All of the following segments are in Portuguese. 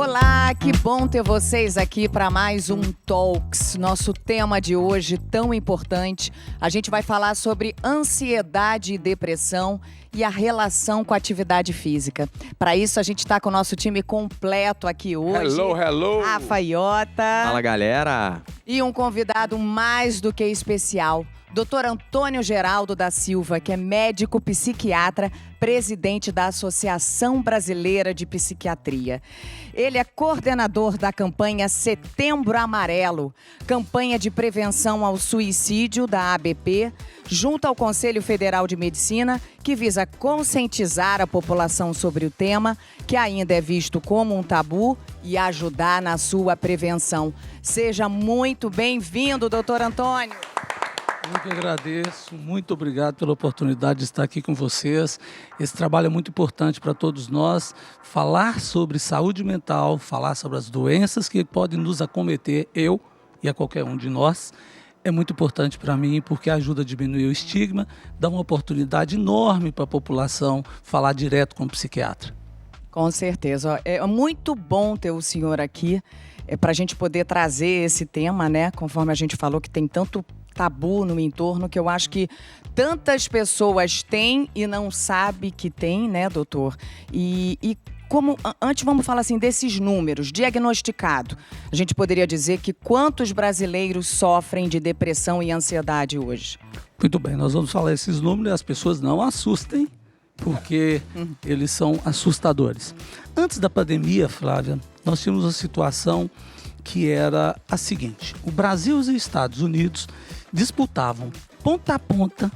Olá, que bom ter vocês aqui para mais um Talks. Nosso tema de hoje tão importante. A gente vai falar sobre ansiedade e depressão e a relação com a atividade física. Para isso, a gente está com o nosso time completo aqui hoje. Hello! Rafa Iota. Fala, galera! E um convidado mais do que especial, Dr. Antônio Geraldo da Silva, que é médico psiquiatra, presidente da Associação Brasileira de Psiquiatria. Ele é coordenador da campanha Setembro Amarelo, campanha de prevenção ao suicídio da ABP, junto ao Conselho Federal de Medicina, que visa conscientizar a população sobre o tema, que ainda é visto como um tabu, e ajudar na sua prevenção. Seja muito bem-vindo, doutor Antônio. Eu que agradeço, muito obrigado pela oportunidade de estar aqui com vocês. Esse trabalho é muito importante para todos nós. Falar sobre saúde mental, falar sobre as doenças que podem nos acometer, eu e a qualquer um de nós, é muito importante para mim porque ajuda a diminuir o estigma, dá uma oportunidade enorme para a população falar direto com o psiquiatra. Com certeza. É muito bom ter o senhor aqui para a gente poder trazer esse tema, né? Conforme a gente falou que tem tanto tabu no entorno, que eu acho que tantas pessoas têm e não sabem que tem, né, doutor? E como, antes vamos falar assim desses números, diagnosticado. A gente poderia dizer que quantos brasileiros sofrem de depressão e ansiedade hoje? Muito bem, nós vamos falar esses números e as pessoas não assustem, porque eles são assustadores. Antes da pandemia, Flávia, nós tínhamos uma situação que era a seguinte: o Brasil e os Estados Unidos disputavam ponta a ponta,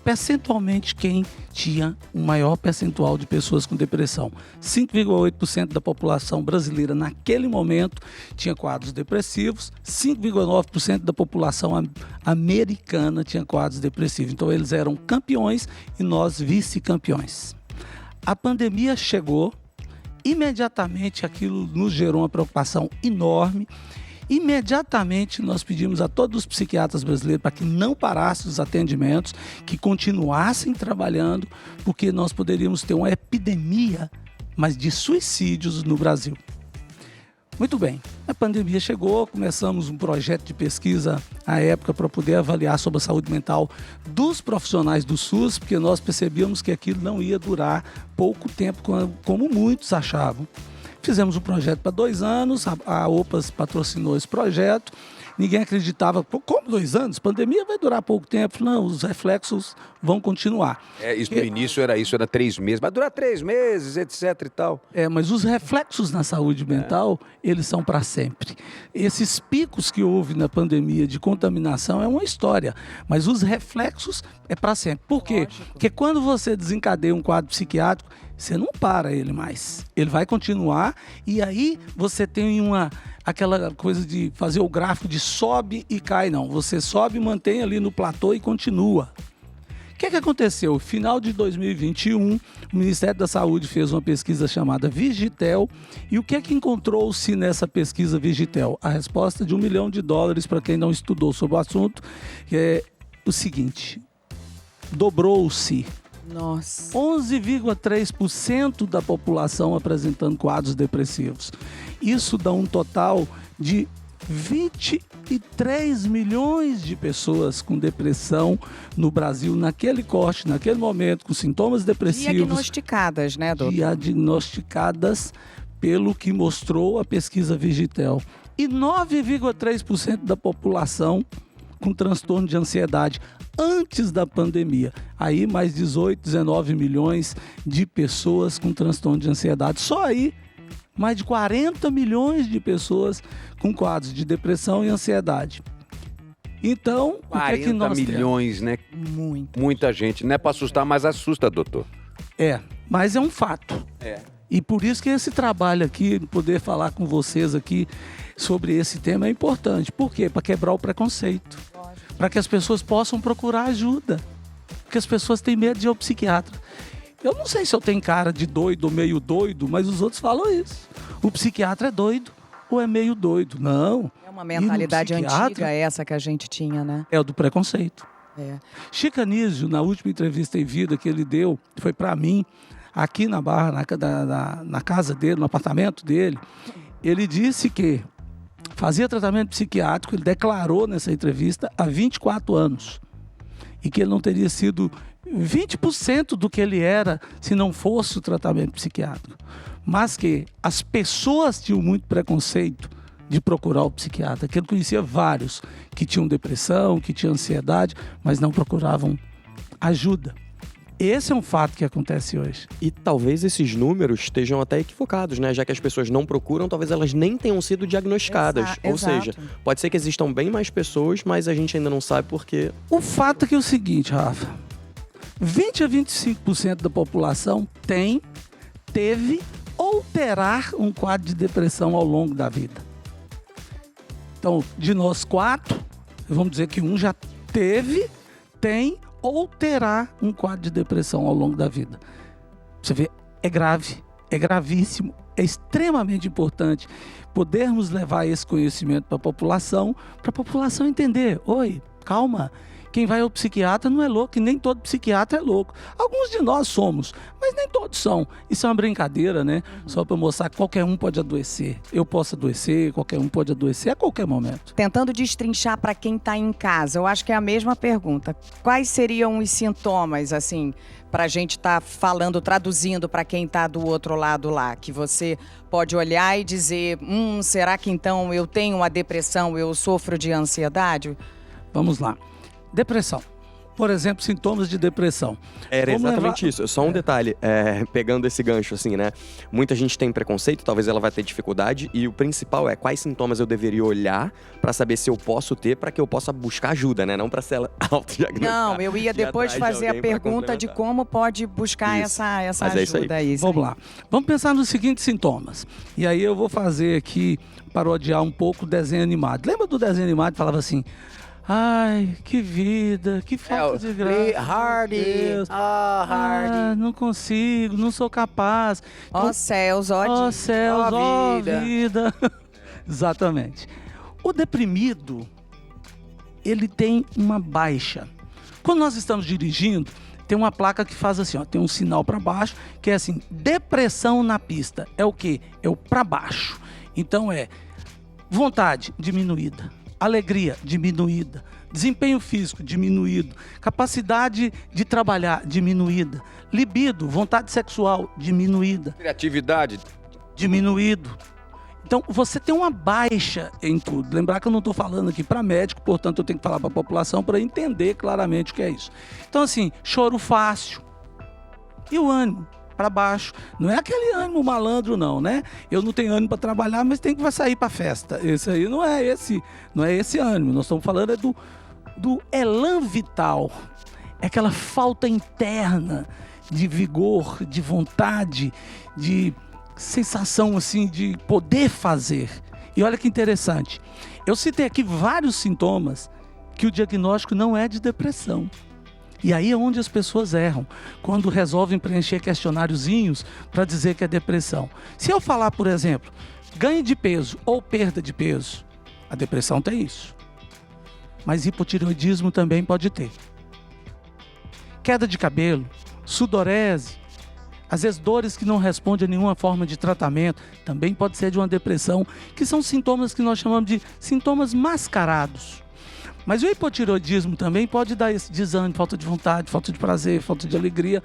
percentualmente, quem tinha o maior percentual de pessoas com depressão. 5,8% da população brasileira naquele momento tinha quadros depressivos, 5,9% da população americana tinha quadros depressivos. Então eles eram campeões e nós vice-campeões. A pandemia chegou, imediatamente aquilo nos gerou uma preocupação enorme. Imediatamente nós pedimos a todos os psiquiatras brasileiros para que não parassem os atendimentos, que continuassem trabalhando, porque nós poderíamos ter uma epidemia, mas de suicídios no Brasil. Muito bem, a pandemia chegou, começamos um projeto de pesquisa à época para poder avaliar sobre a saúde mental dos profissionais do SUS, porque nós percebíamos que aquilo não ia durar pouco tempo, como muitos achavam. Fizemos um projeto para 2 anos, a OPAS patrocinou esse projeto, ninguém acreditava, como 2 anos? Pandemia vai durar pouco tempo, não, os reflexos vão continuar. No início era 3 meses, vai durar 3 meses, etc e tal. Mas os reflexos na saúde mental, eles são para sempre. Esses picos que houve na pandemia de contaminação é uma história, mas os reflexos é para sempre. Por quê? Lógico. Porque quando você desencadeia um quadro psiquiátrico, você não para ele mais. Ele vai continuar e aí você tem aquela coisa de fazer o gráfico de sobe e cai. Não, você sobe, mantém ali no platô e continua. O que aconteceu? Final de 2021, o Ministério da Saúde fez uma pesquisa chamada Vigitel. E o que encontrou-se nessa pesquisa Vigitel? A resposta de $1 milhão para quem não estudou sobre o assunto é o seguinte: dobrou-se. Nossa. 11,3% da população apresentando quadros depressivos. Isso dá um total de 23 milhões de pessoas com depressão no Brasil, naquele corte, naquele momento, com sintomas depressivos. Diagnosticadas, né, doutor? Diagnosticadas pelo que mostrou a pesquisa Vigitel. E 9,3% da população com transtorno de ansiedade antes da pandemia. Aí mais 18, 19 milhões de pessoas com transtorno de ansiedade. Só aí, mais de 40 milhões de pessoas com quadros de depressão e ansiedade. Então, o que é que nós 40 milhões, né? Muita gente. Não é para assustar, mas assusta, doutor. Mas é um fato. E por isso que esse trabalho aqui, poder falar com vocês aqui sobre esse tema é importante. Por quê? Para quebrar o preconceito. Para que as pessoas possam procurar ajuda. Porque as pessoas têm medo de ir ao psiquiatra. Eu não sei se eu tenho cara de doido ou meio doido, mas os outros falam isso. O psiquiatra é doido ou é meio doido. Não. É uma mentalidade antiga essa que a gente tinha, né? É o do preconceito. Chico Anísio, na última entrevista em vida que ele deu, foi para mim, aqui na Barra, na casa dele, no apartamento dele, ele disse que fazia tratamento psiquiátrico, ele declarou nessa entrevista, há 24 anos. E que ele não teria sido 20% do que ele era se não fosse o tratamento psiquiátrico. Mas que as pessoas tinham muito preconceito de procurar o psiquiatra, que ele conhecia vários que tinham depressão, que tinham ansiedade, mas não procuravam ajuda. Esse é um fato que acontece hoje. E talvez esses números estejam até equivocados, né? Já que as pessoas não procuram, talvez elas nem tenham sido diagnosticadas. Ou seja, pode ser que existam bem mais pessoas, mas a gente ainda não sabe por quê. O fato é que é o seguinte, Rafa. 20 a 25% da população teve ou terá um quadro de depressão ao longo da vida. Então, de nós 4, vamos dizer que um já teve, tem ou terá um quadro de depressão ao longo da vida. Você vê, é grave, é gravíssimo, é extremamente importante podermos levar esse conhecimento para a população entender, oi, calma, quem vai ao psiquiatra não é louco, e nem todo psiquiatra é louco. Alguns de nós somos, mas nem todos são. Isso é uma brincadeira, né? Só para mostrar que qualquer um pode adoecer. Eu posso adoecer, qualquer um pode adoecer a qualquer momento. Tentando destrinchar para quem está em casa, eu acho que é a mesma pergunta. Quais seriam os sintomas, assim, para a gente estar falando, traduzindo para quem está do outro lado lá? Que você pode olhar e dizer, será que então eu tenho uma depressão, eu sofro de ansiedade? Vamos lá. Depressão. Por exemplo, sintomas de depressão. Era exatamente isso. Só um detalhe, pegando esse gancho assim, né? Muita gente tem preconceito, talvez ela vai ter dificuldade, e o principal é quais sintomas eu deveria olhar para saber se eu posso ter, para que eu possa buscar ajuda, né? Não para ser autodiagnosticar. Não, eu ia depois fazer a pergunta de como pode buscar essa ajuda aí. Vamos lá. Vamos pensar nos seguintes sintomas. E aí eu vou fazer aqui, parodiar um pouco o desenho animado. Lembra do desenho animado que falava assim... Ai, que vida, que falta de graça. Hardy, Hardy. Não consigo, não sou capaz. Ó céus, ó céus, ó vida. vida. Exatamente. O deprimido, ele tem uma baixa. Quando nós estamos dirigindo, tem uma placa que faz assim, ó, tem um sinal para baixo, que é assim, depressão na pista. É o quê? É o para baixo. Então é vontade diminuída. Alegria diminuída, desempenho físico diminuído, capacidade de trabalhar diminuída, libido, vontade sexual diminuída, criatividade diminuído. Então você tem uma baixa em tudo. Lembrar que eu não estou falando aqui para médico, portanto eu tenho que falar para a população para entender claramente o que é isso. Então assim, choro fácil e o ânimo para baixo. Não é aquele ânimo malandro não, né? Eu não tenho ânimo para trabalhar, mas tem que sair para festa. Esse aí não é esse ânimo. Nós estamos falando do elan vital. É aquela falta interna de vigor, de vontade, de sensação assim de poder fazer. E olha que interessante. Eu citei aqui vários sintomas que o diagnóstico não é de depressão. E aí é onde as pessoas erram, quando resolvem preencher questionáriozinhos para dizer que é depressão. Se eu falar, por exemplo, ganho de peso ou perda de peso, a depressão tem isso. Mas hipotireoidismo também pode ter. Queda de cabelo, sudorese, às vezes dores que não respondem a nenhuma forma de tratamento, também pode ser de uma depressão, que são sintomas que nós chamamos de sintomas mascarados. Mas o hipotireoidismo também pode dar esse desânimo, falta de vontade, falta de prazer, falta de alegria.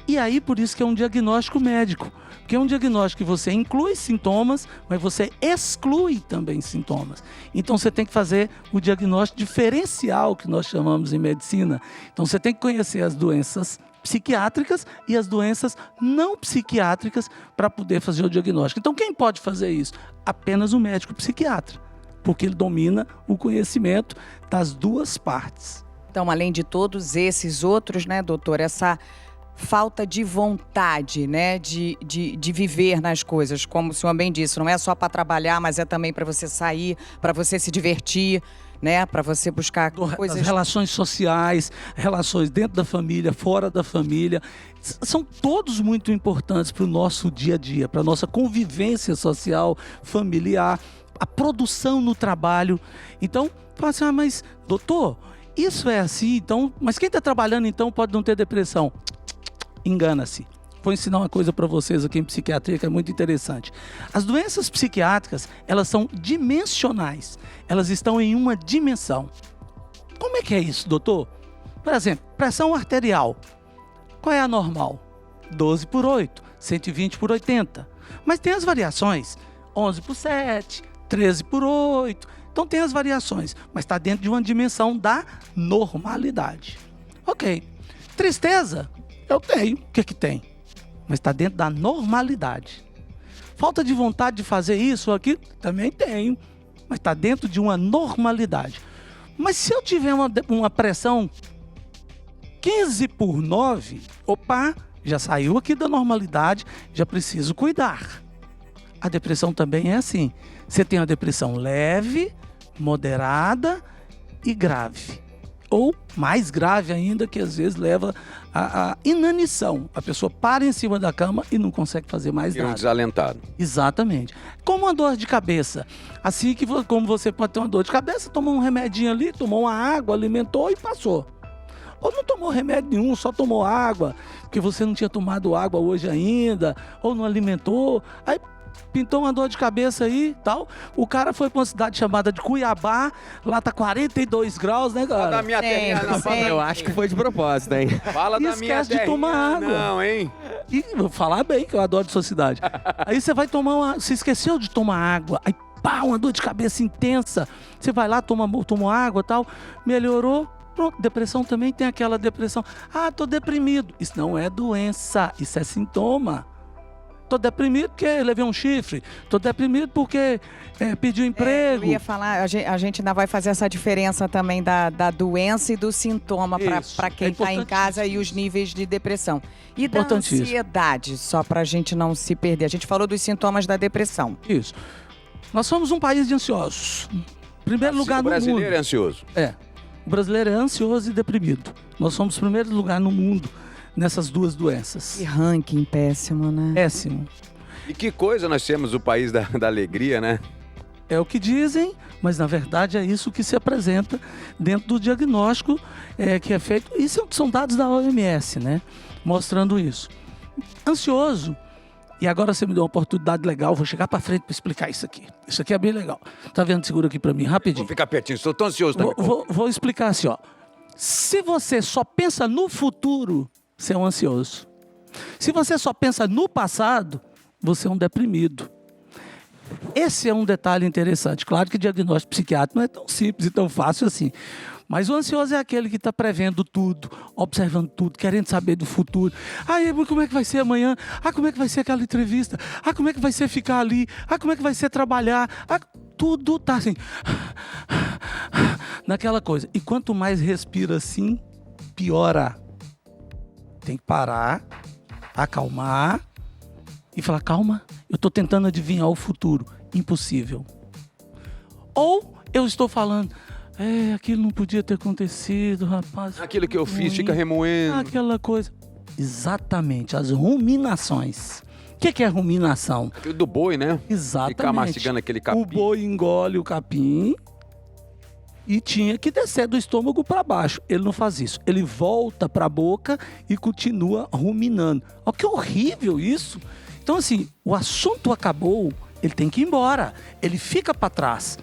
E aí, por isso que é um diagnóstico médico. Porque é um diagnóstico que você inclui sintomas, mas você exclui também sintomas. Então, você tem que fazer o diagnóstico diferencial, que nós chamamos em medicina. Então, você tem que conhecer as doenças psiquiátricas e as doenças não psiquiátricas para poder fazer o diagnóstico. Então, quem pode fazer isso? Apenas o médico psiquiatra, porque ele domina o conhecimento das duas partes. Então, além de todos esses outros, né, doutor, essa falta de vontade, né, de viver nas coisas, como o senhor bem disse, não é só para trabalhar, mas é também para você sair, para você se divertir, né, para você buscar coisas... As relações sociais, relações dentro da família, fora da família, são todos muito importantes para o nosso dia a dia, para a nossa convivência social, familiar, a produção no trabalho. Então, fala assim, mas doutor, isso é assim, então, mas quem está trabalhando então pode não ter depressão? Engana-se. vou ensinar uma coisa para vocês aqui em psiquiatria que é muito interessante. As doenças psiquiátricas, elas são dimensionais. Elas estão em uma dimensão. Como é que é isso, doutor? Por exemplo, pressão arterial. Qual é a normal? 12/8, 120/80. Mas tem as variações. 11/7, 13/8. Então tem as variações, mas está dentro de uma dimensão da normalidade. Ok. Tristeza, eu tenho. O que tem? Mas está dentro da normalidade. Falta de vontade de fazer isso ou aquilo, também tenho. Mas está dentro de uma normalidade. Mas se eu tiver uma pressão 15/9, opa, já saiu aqui da normalidade, já preciso cuidar. A depressão também é assim. Você tem uma depressão leve, moderada e grave. Ou mais grave ainda, que às vezes leva à inanição. A pessoa para em cima da cama e não consegue fazer mais E um nada. desalentado. Exatamente. Como uma dor de cabeça. Assim que como você pode ter uma dor de cabeça, tomou um remedinho ali, tomou uma água, alimentou e passou. Ou não tomou remédio nenhum, só tomou água, porque você não tinha tomado água hoje ainda, ou não alimentou. Aí pintou uma dor de cabeça aí, tal. O cara foi para uma cidade chamada de Cuiabá, lá tá 42 graus, né, Fala da cara? minha terrinha, Sempre, não, fala- sempre. Eu acho que foi de propósito, hein? Fala E da minha esquece de terrinha, tomar água. não, hein? E vou falar bem, que eu adoro de sua cidade. Aí você vai tomar você esqueceu de tomar água, aí pá, uma dor de cabeça intensa. Você vai lá, toma água e tal, melhorou. Pronto, depressão também tem aquela depressão. Ah, tô deprimido. Isso não é doença, isso é sintoma. Tô deprimido porque levei um chifre. Tô deprimido porque pedi um emprego. Eu ia falar, a gente ainda vai fazer essa diferença também da doença e do sintoma Isso, para quem é está em casa e os níveis de depressão. E da Importantíssimo. ansiedade, só para a gente não se perder. A gente falou dos sintomas da depressão. Isso. Nós somos um país de ansiosos. Primeiro lugar O no brasileiro mundo. é ansioso. O brasileiro é ansioso e deprimido. Nós somos o primeiro lugar no mundo nessas duas doenças. Que ranking péssimo, né? Péssimo. E que coisa nós temos o país da alegria, né? É o que dizem, mas na verdade é isso que se apresenta dentro do diagnóstico que é feito. Isso são dados da OMS, né? Mostrando isso. Ansioso. E agora você me deu uma oportunidade legal, vou chegar para frente para explicar isso aqui. Isso aqui é bem legal. Tá vendo? Segura aqui para mim, rapidinho. Vou ficar pertinho, estou tão ansioso também. Vou explicar assim, ó. Se você só pensa no futuro, você é um ansioso. Se você só pensa no passado, você é um deprimido. Esse é um detalhe interessante. Claro que diagnóstico psiquiátrico não é tão simples e tão fácil assim. Mas o ansioso é aquele que está prevendo tudo, observando tudo, querendo saber do futuro. Como é que vai ser amanhã? Como é que vai ser aquela entrevista? Como é que vai ser ficar ali? Como é que vai ser trabalhar? Tudo está assim, naquela coisa. E quanto mais respira assim, piora. Tem que parar, acalmar e falar, calma, eu estou tentando adivinhar o futuro. Impossível. Ou eu estou falando, aquilo não podia ter acontecido, rapaz. Aquilo que eu fiz ruim. fica remoendo. Aquela coisa. Exatamente, as ruminações. O que é ruminação? Aquilo do boi, né? Exatamente. Ficar mastigando aquele capim. O boi engole o capim e tinha que descer do estômago para baixo. Ele não faz isso. Ele volta para a boca e continua ruminando. Olha que horrível isso. Então, assim, o assunto acabou, ele tem que ir embora. Ele fica para trás.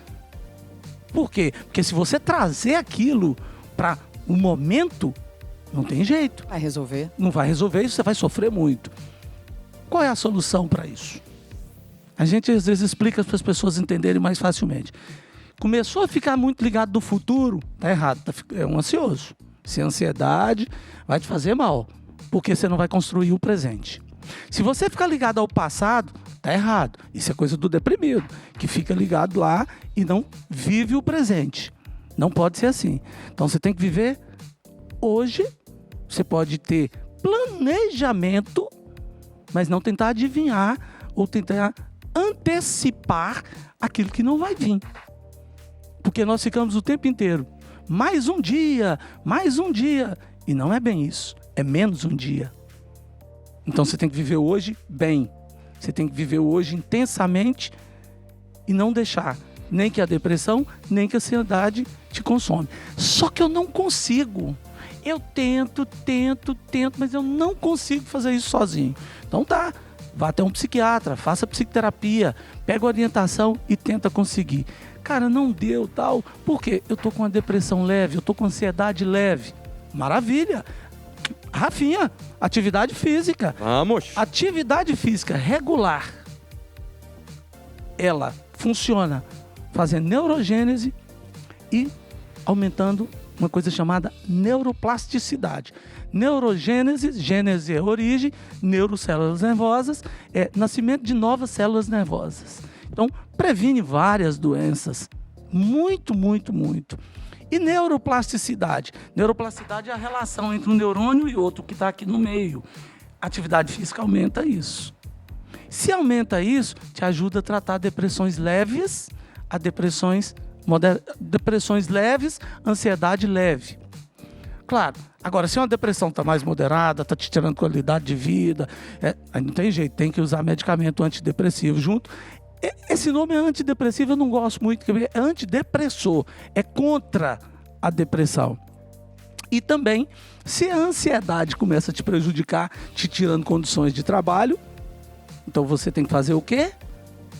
Por quê? Porque se você trazer aquilo para o momento, não tem jeito. Vai resolver. Não vai resolver isso, você vai sofrer muito. Qual é a solução para isso? A gente às vezes explica para as pessoas entenderem mais facilmente. Começou a ficar muito ligado no futuro, tá errado, é um ansioso. Se a ansiedade vai te fazer mal, porque você não vai construir o presente. Se você ficar ligado ao passado, tá errado. Isso é coisa do deprimido, que fica ligado lá e não vive o presente. Não pode ser assim. Então você tem que viver hoje. Você pode ter planejamento, mas não tentar adivinhar ou tentar antecipar aquilo que não vai vir. Porque nós ficamos o tempo inteiro, mais um dia, e não é bem isso, é menos um dia. Então você tem que viver hoje bem, você tem que viver hoje intensamente e não deixar nem que a depressão, nem que a ansiedade te consome. Só que eu não consigo. Eu tento, mas eu não consigo fazer isso sozinho. Então tá, vá até um psiquiatra, faça psicoterapia, pega orientação e tenta conseguir. Cara, não deu, tal. Por quê? Eu tô com uma depressão leve, eu tô com ansiedade leve. Maravilha. Rafinha, atividade física. Vamos! Atividade física regular. Ela funciona fazendo neurogênese e aumentando uma coisa chamada neuroplasticidade. Neurogênese, gênese é origem, neurocélulas nervosas é nascimento de novas células nervosas. Então, previne várias doenças. Muito. E neuroplasticidade? Neuroplasticidade é a relação entre um neurônio e outro que está aqui no meio. Atividade física aumenta isso. Se aumenta isso, te ajuda a tratar depressões leves a depressões leves, ansiedade leve. Claro, agora se uma depressão está mais moderada, está te tirando qualidade de vida, aí não tem jeito, tem que usar medicamento antidepressivo junto. Esse nome é antidepressivo, eu não gosto muito, porque é antidepressor, é contra a depressão. E também, se a ansiedade começa a te prejudicar, te tirando condições de trabalho, então você tem que fazer o quê?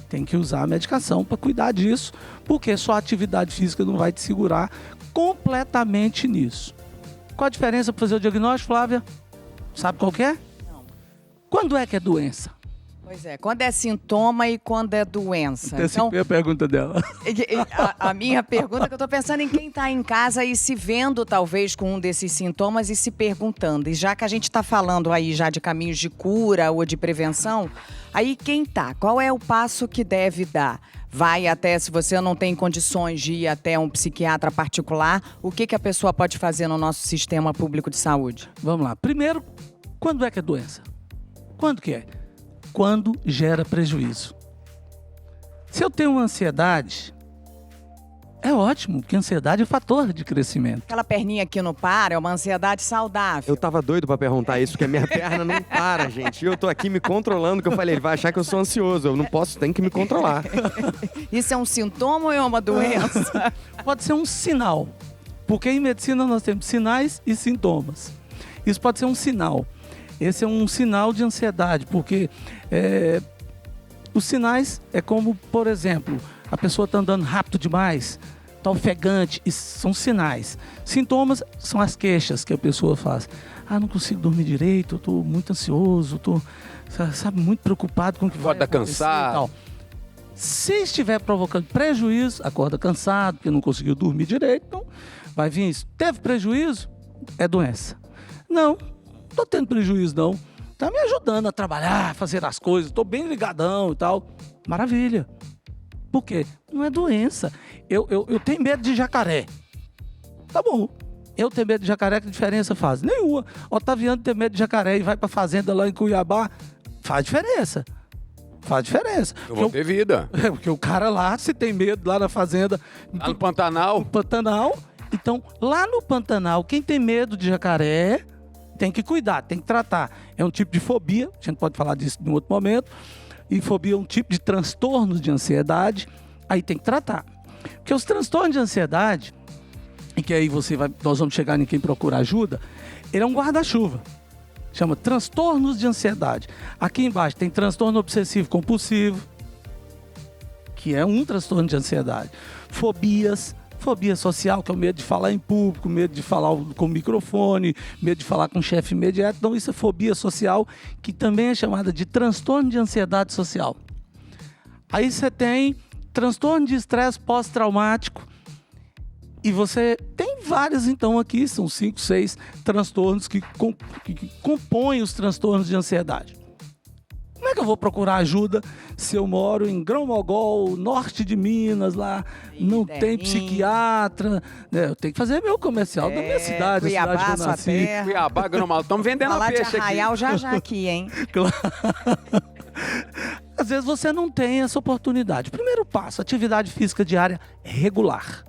Tem que usar a medicação para cuidar disso, porque só a atividade física não vai te segurar completamente nisso. Qual a diferença para fazer o diagnóstico, Flávia? Sabe qual que é? Não. Quando é que é doença? Pois é, quando é sintoma e quando é doença. Antecipei a pergunta dela. A minha pergunta é que eu estou pensando em quem está em casa e se vendo talvez com um desses sintomas e se perguntando. E já que a gente está falando aí já de caminhos de cura ou de prevenção, aí quem tá? Qual é o passo que deve dar? Vai até, se você não tem condições de ir até um psiquiatra particular, o que a pessoa pode fazer no nosso sistema público de saúde? Vamos lá. Primeiro, quando é que é doença? Quando que é? Quando gera prejuízo. Se eu tenho uma ansiedade, é ótimo, porque ansiedade é fator de crescimento. Aquela perninha aqui no par é uma ansiedade saudável. Eu tava doido pra perguntar isso, porque a minha perna não para, gente. E eu tô aqui me controlando, que eu falei, ele vai achar que eu sou ansioso. Eu não posso, tenho que me controlar. Isso é um sintoma ou é uma doença? Pode ser um sinal, porque em medicina nós temos sinais e sintomas. Isso pode ser um sinal. Esse é um sinal de ansiedade, porque os sinais é como, por exemplo, a pessoa está andando rápido demais, está ofegante, isso são sinais. Sintomas são as queixas que a pessoa faz. Não consigo dormir direito, eu estou muito ansioso, estou, muito preocupado com o que vai acontecer. Cansado. E tal. Se estiver provocando prejuízo, acorda cansado, porque não conseguiu dormir direito, então vai vir isso. Teve prejuízo? É doença. Não estou tendo prejuízo não, está me ajudando a trabalhar, a fazer as coisas, estou bem ligadão e tal, maravilha. Por quê? Não é doença. Eu tenho medo de jacaré, tá bom, eu tenho medo de jacaré, que diferença faz? Nenhuma. Otaviano tem medo de jacaré e vai para fazenda lá em Cuiabá, faz diferença. Eu vou ter vida. Porque o cara lá, se tem medo lá na fazenda, Lá no Pantanal. Então lá no Pantanal, quem tem medo de jacaré tem que cuidar, tem que tratar. É um tipo de fobia, a gente pode falar disso em outro momento. E fobia é um tipo de transtorno de ansiedade, aí tem que tratar. Porque os transtornos de ansiedade, e que aí nós vamos chegar em quem procura ajuda, ele é um guarda-chuva. Chama transtornos de ansiedade. Aqui embaixo tem transtorno obsessivo compulsivo, que é um transtorno de ansiedade. Fobias. Fobia social, que é o medo de falar em público, medo de falar com o microfone, medo de falar com o chefe imediato. Então isso é fobia social, que também é chamada de transtorno de ansiedade social. Aí você tem transtorno de estresse pós-traumático. E você tem vários, então, aqui, são 5, 6 transtornos que compõem os transtornos de ansiedade. Como é que eu vou procurar ajuda se eu moro em Grão-Mogol, norte de Minas, lá não tem psiquiatra? Eu tenho que fazer meu comercial da minha cidade, Cuiabá, a cidade que eu nasci. Cuiabá, Grão-Mogol, estamos vendendo Falar a de peixe aqui. Arraial já aqui, hein? Às vezes você não tem essa oportunidade. Primeiro passo, atividade física diária regular.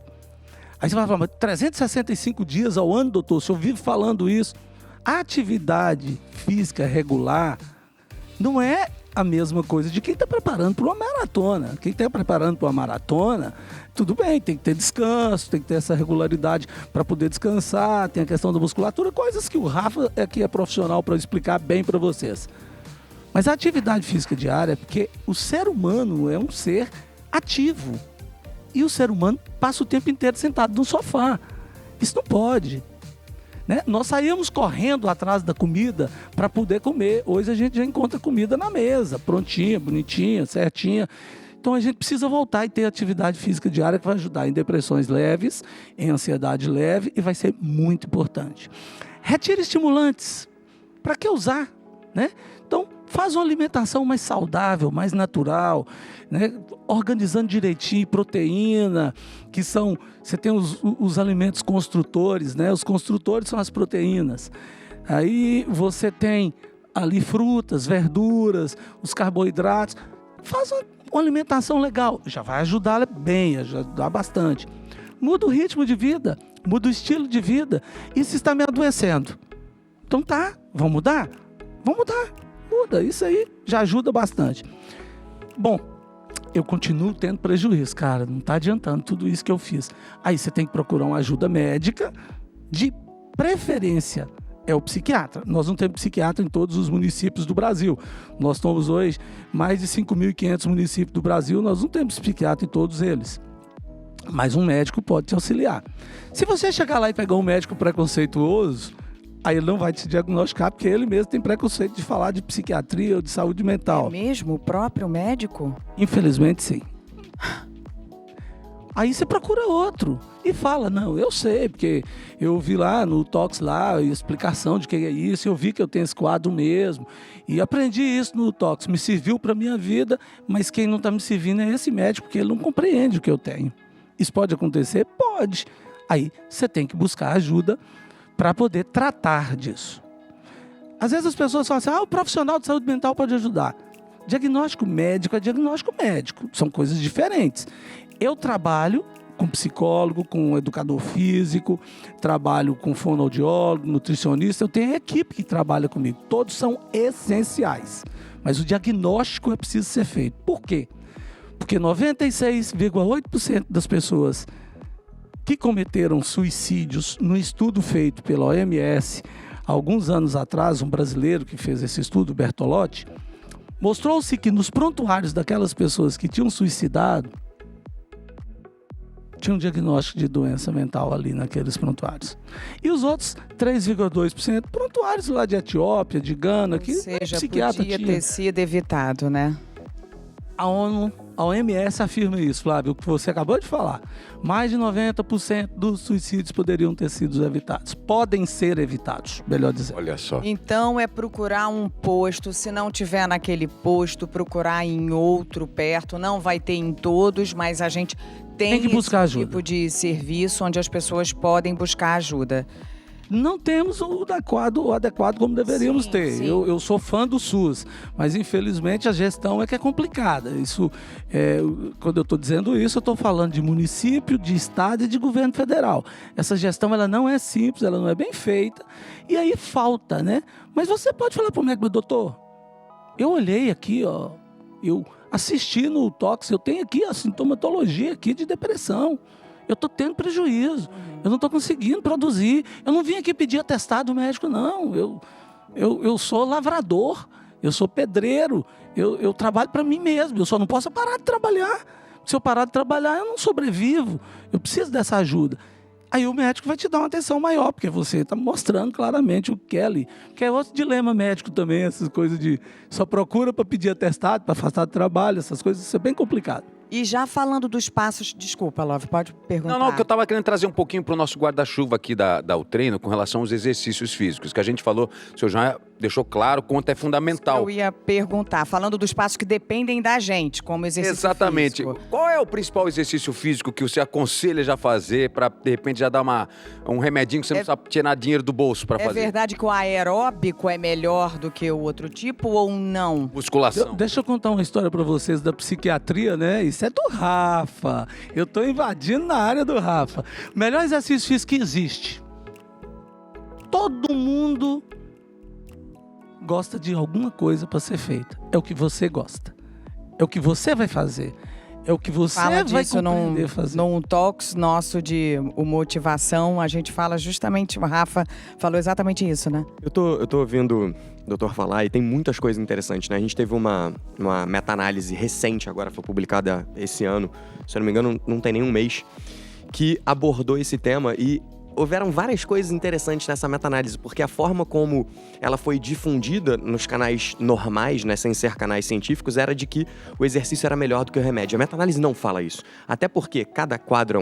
Aí você vai falar, mas 365 dias ao ano, doutor, o senhor vive falando isso. A atividade física regular não é a mesma coisa de quem está preparando para uma maratona. Quem está preparando para uma maratona, tudo bem, tem que ter descanso, tem que ter essa regularidade para poder descansar, tem a questão da musculatura, coisas que o Rafa é profissional para explicar bem para vocês. Mas a atividade física diária é porque o ser humano é um ser ativo. E o ser humano passa o tempo inteiro sentado no sofá. Isso não pode. Né? Nós saímos correndo atrás da comida para poder comer. Hoje a gente já encontra comida na mesa, prontinha, bonitinha, certinha. Então a gente precisa voltar e ter atividade física diária que vai ajudar em depressões leves, em ansiedade leve e vai ser muito importante. Retire estimulantes. Para que usar? Né? Então, faz uma alimentação mais saudável, mais natural, né? Organizando direitinho, proteína, que são... Você tem os alimentos construtores, né? Os construtores são as proteínas. Aí você tem ali frutas, verduras, os carboidratos. Faz uma alimentação legal, já vai ajudar bem, já ajudar bastante. Muda o ritmo de vida, muda o estilo de vida. Isso está me adoecendo. Então tá, vamos mudar? Vamos mudar. Muda, isso aí já ajuda bastante. Bom, eu continuo tendo prejuízo, cara, não está adiantando tudo isso que eu fiz. Aí você tem que procurar uma ajuda médica, de preferência é o psiquiatra. Nós não temos psiquiatra em todos os municípios do Brasil. Nós temos hoje mais de 5.500 municípios do Brasil, nós não temos psiquiatra em todos eles. Mas um médico pode te auxiliar. Se você chegar lá e pegar um médico preconceituoso, aí ele não vai te diagnosticar, porque ele mesmo tem preconceito de falar de psiquiatria ou de saúde mental. É mesmo? O próprio médico? Infelizmente, sim. Aí você procura outro e fala, não, eu sei, porque eu vi lá no Tox lá, a explicação de que é isso, eu vi que eu tenho esse quadro mesmo, e aprendi isso no Tox, me serviu para a minha vida, mas quem não está me servindo é esse médico, porque ele não compreende o que eu tenho. Isso pode acontecer? Pode. Aí você tem que buscar ajuda para poder tratar disso. Às vezes as pessoas falam assim, o profissional de saúde mental pode ajudar. Diagnóstico médico é diagnóstico médico, são coisas diferentes. Eu trabalho com psicólogo, com educador físico, trabalho com fonoaudiólogo, nutricionista, eu tenho equipe que trabalha comigo, todos são essenciais. Mas o diagnóstico é preciso ser feito. Por quê? Porque 96,8% das pessoas que cometeram suicídios no estudo feito pela OMS, há alguns anos atrás, um brasileiro que fez esse estudo, Bertolotti, mostrou-se que nos prontuários daquelas pessoas que tinham suicidado, tinha um diagnóstico de doença mental ali naqueles prontuários. E os outros 3,2% prontuários lá de Etiópia, de Gana, que Ou seja, psiquiatra podia tinha. ter sido evitado, né? A OMS afirma isso, Flávio, o que você acabou de falar. Mais de 90% dos suicídios poderiam ter sido evitados. Podem ser evitados, melhor dizendo. Olha só. Então é procurar um posto, se não tiver naquele posto, procurar em outro perto. Não vai ter em todos, mas a gente tem que buscar esse ajuda. tipo de serviço onde as pessoas podem buscar ajuda. Não temos o adequado como deveríamos Sim, ter. sim. Eu sou fã do SUS, mas infelizmente a gestão é que é complicada. Isso, quando eu estou dizendo isso, eu estou falando de município, de estado e de governo federal. Essa gestão ela não é simples, ela não é bem feita e aí falta, né? Mas você pode falar para o médico, doutor, eu olhei aqui, ó, eu assisti no Tox, eu tenho aqui a sintomatologia aqui de depressão. Eu estou tendo prejuízo, eu não estou conseguindo produzir. Eu não vim aqui pedir atestado médico, não. Eu sou lavrador, eu sou pedreiro, eu trabalho para mim mesmo. Eu só não posso parar de trabalhar. Se eu parar de trabalhar, eu não sobrevivo. Eu preciso dessa ajuda. Aí o médico vai te dar uma atenção maior, porque você está mostrando claramente o que é ali. Que é outro dilema médico também, essas coisas de só procura para pedir atestado, para afastar do trabalho, essas coisas, isso é bem complicado. E já falando dos passos... Desculpa, Love, pode perguntar. Não, que eu estava querendo trazer um pouquinho para o nosso guarda-chuva aqui da treino com relação aos exercícios físicos, que a gente falou, o senhor já deixou claro quanto é fundamental. Eu ia perguntar, falando dos passos que dependem da gente, como exercício Exatamente. físico. Qual é o principal exercício físico que você aconselha já fazer para, de repente, já dar um remedinho que você não precisa tirar dinheiro do bolso para É fazer? verdade que o aeróbico é melhor do que o outro tipo ou não? Musculação. Deixa eu contar uma história para vocês da psiquiatria, né? Isso é do Rafa. Eu tô invadindo na área do Rafa. O melhor exercício físico que existe. Todo mundo gosta de alguma coisa para ser feita. É o que você gosta. É o que você vai fazer. É o que você Fala vai disso compreender fazer. num talks nosso de motivação, a gente fala justamente, o Rafa falou exatamente isso, né? Eu tô ouvindo o doutor falar e tem muitas coisas interessantes, né? A gente teve uma meta-análise recente, agora foi publicada esse ano, se eu não me engano, não tem nem um mês, que abordou esse tema e houveram várias coisas interessantes nessa meta-análise, porque a forma como ela foi difundida nos canais normais, né, sem ser canais científicos, era de que o exercício era melhor do que o remédio. A meta-análise não fala isso. Até porque cada quadro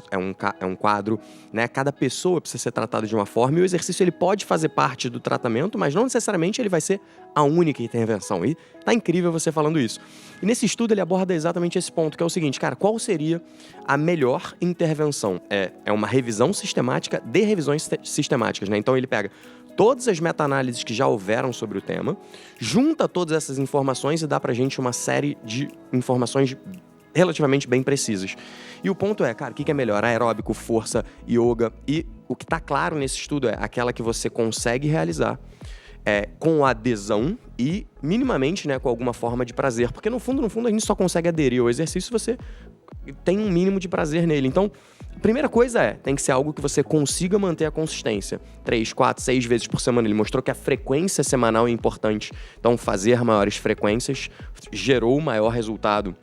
é um quadro, né? Cada pessoa precisa ser tratada de uma forma e o exercício ele pode fazer parte do tratamento, mas não necessariamente ele vai ser a única intervenção. E tá incrível você falando isso. E nesse estudo ele aborda exatamente esse ponto, que é o seguinte, cara, qual seria a melhor intervenção? É uma revisão sistemática de revisões sistemáticas, né? Então ele pega todas as meta-análises que já houveram sobre o tema, junta todas essas informações e dá pra gente uma série de informações relativamente bem precisas. E o ponto é, cara, o que é melhor? Aeróbico, força, yoga. E o que tá claro nesse estudo é aquela que você consegue realizar com adesão e minimamente, né, com alguma forma de prazer. Porque no fundo, a gente só consegue aderir ao exercício se você tem um mínimo de prazer nele. Então, a primeira coisa tem que ser algo que você consiga manter a consistência. 3, 4, 6 vezes por semana. Ele mostrou que a frequência semanal é importante. Então, fazer maiores frequências gerou maior resultado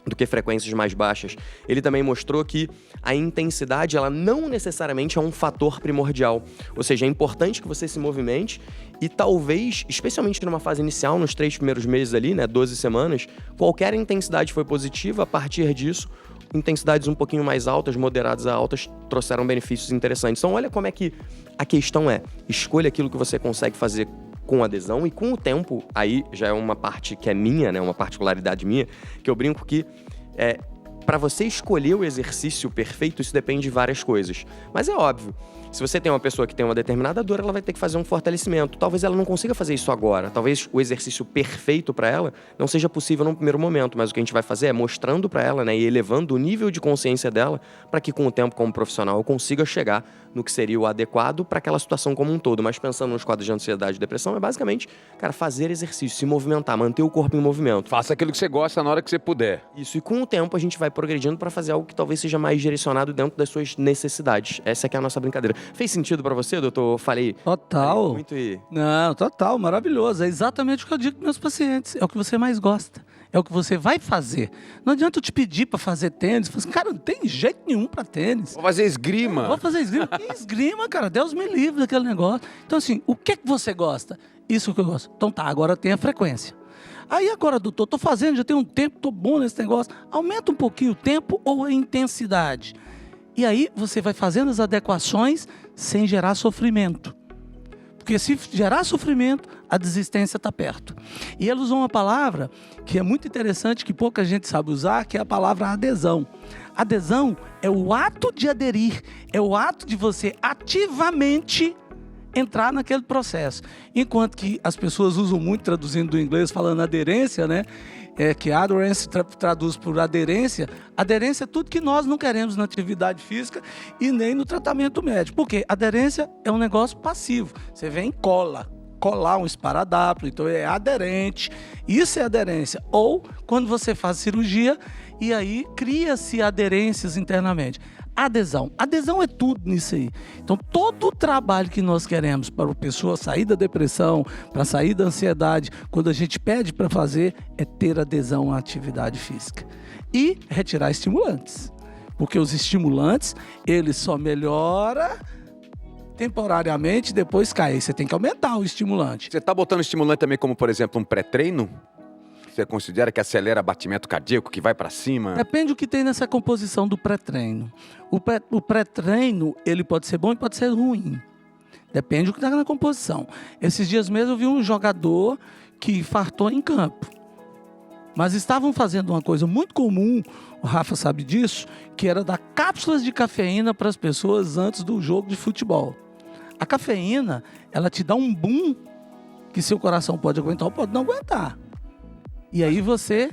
do que frequências mais baixas. Ele também mostrou que a intensidade, ela não necessariamente é um fator primordial. Ou seja, é importante que você se movimente e talvez, especialmente numa fase inicial, nos 3 primeiros meses ali, né, 12 semanas, qualquer intensidade foi positiva. A partir disso, intensidades um pouquinho mais altas, moderadas a altas, trouxeram benefícios interessantes. Então, olha como é que a questão escolha aquilo que você consegue fazer com adesão e com o tempo, aí já é uma parte que é minha, né, uma particularidade minha, que eu brinco que para você escolher o exercício perfeito, isso depende de várias coisas. Mas é óbvio, se você tem uma pessoa que tem uma determinada dor, ela vai ter que fazer um fortalecimento. Talvez ela não consiga fazer isso agora. Talvez o exercício perfeito para ela não seja possível no primeiro momento. Mas o que a gente vai fazer é mostrando para ela, né, e elevando o nível de consciência dela para que com o tempo, como profissional, eu consiga chegar no que seria o adequado para aquela situação como um todo. Mas pensando nos quadros de ansiedade e depressão, é basicamente, cara, fazer exercício, se movimentar, manter o corpo em movimento. Faça aquilo que você gosta na hora que você puder. Isso, e com o tempo a gente vai progredindo para fazer algo que talvez seja mais direcionado dentro das suas necessidades. Essa que é a nossa brincadeira. Fez sentido para você, doutor? Falei Total. muito e... Não, total, maravilhoso. É exatamente o que eu digo para meus pacientes. É o que você mais gosta. É o que você vai fazer. Não adianta eu te pedir para fazer tênis. Falo assim, cara, não tem jeito nenhum para tênis. Vou fazer esgrima. Vou fazer esgrima. Que esgrima, cara? Deus me livre daquele negócio. Então, assim, o que você gosta? Isso que eu gosto. Então tá, agora tem a frequência. Aí agora, doutor, tô fazendo, já tem um tempo, tô bom nesse negócio. Aumenta um pouquinho o tempo ou a intensidade. E aí você vai fazendo as adequações sem gerar sofrimento. Porque se gerar sofrimento, a desistência está perto. E ele usou uma palavra que é muito interessante, que pouca gente sabe usar, que é a palavra adesão. Adesão é o ato de aderir, é o ato de você ativamente entrar naquele processo. Enquanto que as pessoas usam muito, traduzindo do inglês, falando aderência, né? Que adherence traduz por aderência. Aderência é tudo que nós não queremos na atividade física e nem no tratamento médico. Porque aderência é um negócio passivo. Você vem e colar um esparadrapo, então é aderente. Isso é aderência. Ou quando você faz cirurgia e aí cria-se aderências internamente. Adesão. Adesão é tudo nisso aí. Então, todo o trabalho que nós queremos para a pessoa sair da depressão, para sair da ansiedade, quando a gente pede para fazer, é ter adesão à atividade física. E retirar estimulantes. Porque os estimulantes, eles só melhoram temporariamente, depois cai. Você tem que aumentar o estimulante. Você tá botando estimulante também como, por exemplo, um pré-treino? Você considera que acelera batimento cardíaco, que vai para cima? Depende do que tem nessa composição do pré-treino. O pré-treino, ele pode ser bom e pode ser ruim. Depende do que está na composição. Esses dias mesmo eu vi um jogador que infartou em campo. Mas estavam fazendo uma coisa muito comum, o Rafa sabe disso, que era dar cápsulas de cafeína para as pessoas antes do jogo de futebol. A cafeína, ela te dá um boom que seu coração pode aguentar ou pode não aguentar. E aí você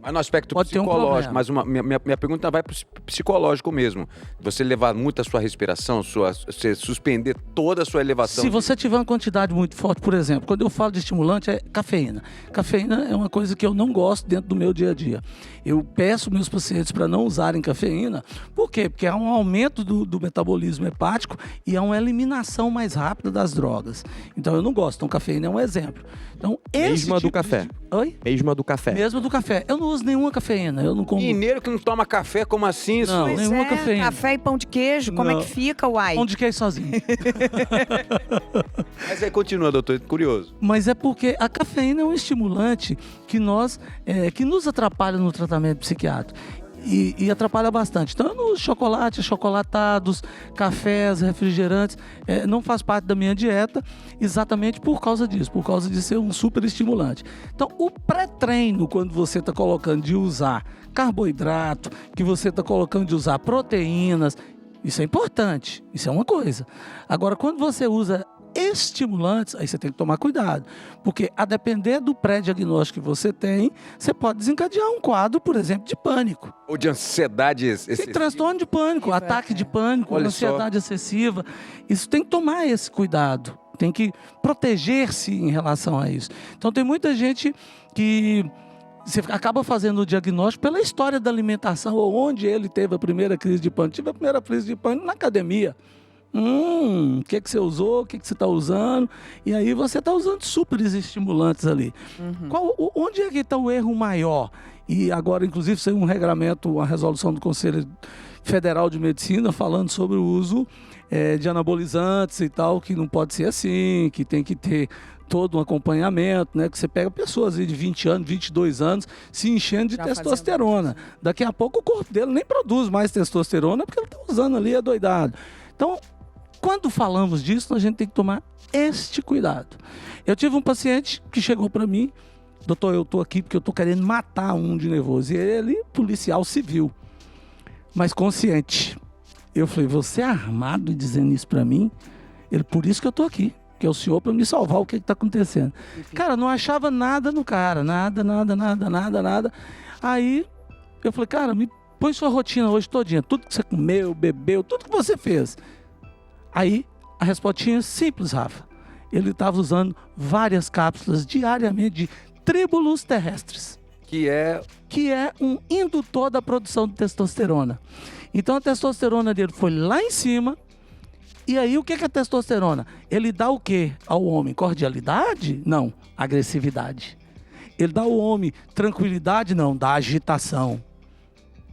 Mas no aspecto pode ter um psicológico, problema. mas minha pergunta vai para o psicológico mesmo. Você levar muito a sua respiração, você suspender toda a sua elevação. Se você tiver uma quantidade muito forte, por exemplo, quando eu falo de estimulante, é cafeína. Cafeína é uma coisa que eu não gosto dentro do meu dia a dia. Eu peço meus pacientes para não usarem cafeína. Por quê? Porque há um aumento do metabolismo hepático e há uma eliminação mais rápida das drogas. Então eu não gosto. Então cafeína é um exemplo. Então, Mesma do café. Oi? Mesma do café. Mesmo do café. Eu não uso nenhuma cafeína. Eu não como. Mineiro que não toma café, como assim? Isso? Não. Pois nenhuma é, cafeína. café e pão de queijo, como Não. é que fica, uai? Pão de queijo sozinho. Mas aí continua, doutor, curioso. Mas é porque a cafeína é um estimulante que que nos atrapalha no tratamento psiquiátrico. E atrapalha bastante. Então, eu não uso chocolate, achocolatados, cafés, refrigerantes. Não faz parte da minha dieta exatamente por causa disso, por causa de ser um super estimulante. Então, o pré-treino, quando você está colocando de usar carboidrato, que você está colocando de usar proteínas, isso é importante, isso é uma coisa. Agora, quando você usa estimulantes, aí você tem que tomar cuidado, porque a depender do pré-diagnóstico que você tem, você pode desencadear um quadro, por exemplo, de pânico. Ou de ansiedade Tem excessiva. transtorno de pânico, ataque de pânico, Olha ansiedade excessiva. Isso tem que tomar esse cuidado, tem que proteger-se em relação a isso. Então tem muita gente que você acaba fazendo o diagnóstico pela história da alimentação, ou onde ele teve a primeira crise de pânico. Tive a primeira crise de pânico na academia. O que você usou, o que você está usando, e aí você está usando super estimulantes ali. Onde é que está o erro maior? E agora, inclusive, saiu um regramento, uma resolução do Conselho Federal de Medicina falando sobre o uso de anabolizantes e tal, que não pode ser assim, que tem que ter todo um acompanhamento, né? Que você pega pessoas aí de 20 anos, 22 anos, se enchendo de Já testosterona. Daqui a pouco o corpo dele nem produz mais testosterona, porque ele está usando ali, é doidado. Então, quando falamos disso, a gente tem que tomar este cuidado. Eu tive um paciente que chegou para mim, doutor, eu estou aqui porque eu estou querendo matar um de nervoso. E ele, policial civil, mas consciente. Eu falei, você é armado dizendo isso para mim? Ele, por isso que eu estou aqui, que é o senhor para me salvar, o que está acontecendo. Cara, não achava nada no cara, nada. Aí, eu falei, cara, me põe sua rotina hoje todinha, tudo que você comeu, bebeu, tudo que você fez. Aí, a respostinha é simples, Rafa. Ele estava usando várias cápsulas diariamente de tríbulos terrestres. Que é um indutor da produção de testosterona. Então, a testosterona dele foi lá em cima. E aí, o que é a testosterona? Ele dá o quê ao homem? Cordialidade? Não. Agressividade. Ele dá ao homem tranquilidade? Não. Dá agitação.